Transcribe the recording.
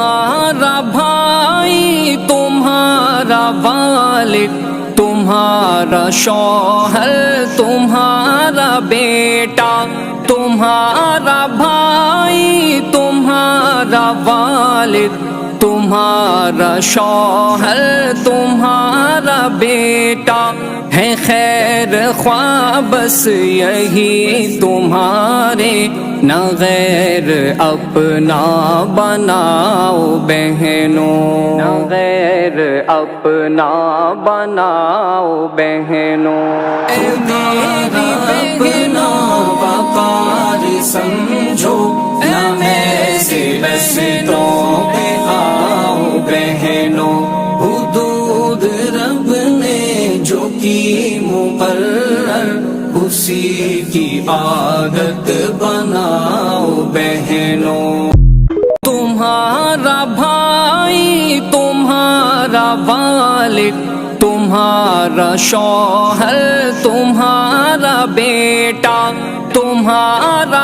تمہارا بھائی، تمہارا والد، تمہارا شوہر، تمہارا بیٹا، تمہارا بھائی، تمہارا والد، تمہارا شوہر، تمہارا بیٹا ہے خیر خواہ بس یہی تمہارے، نہ غیر اپنا بناؤ بہنوں، نہ غیر اپنا بناؤ بہنوں۔ اے میری بہنوں وقار سمجھو، نہ میں سے رستوں پہ آؤ بہنوں، حدود رب نے جو کی مقرر اسی کی عادت بناؤ بہنوں۔ تمہارا بھائی، تمہارا والد، تمہارا شوہر، تمہارا بیٹا، تمہارا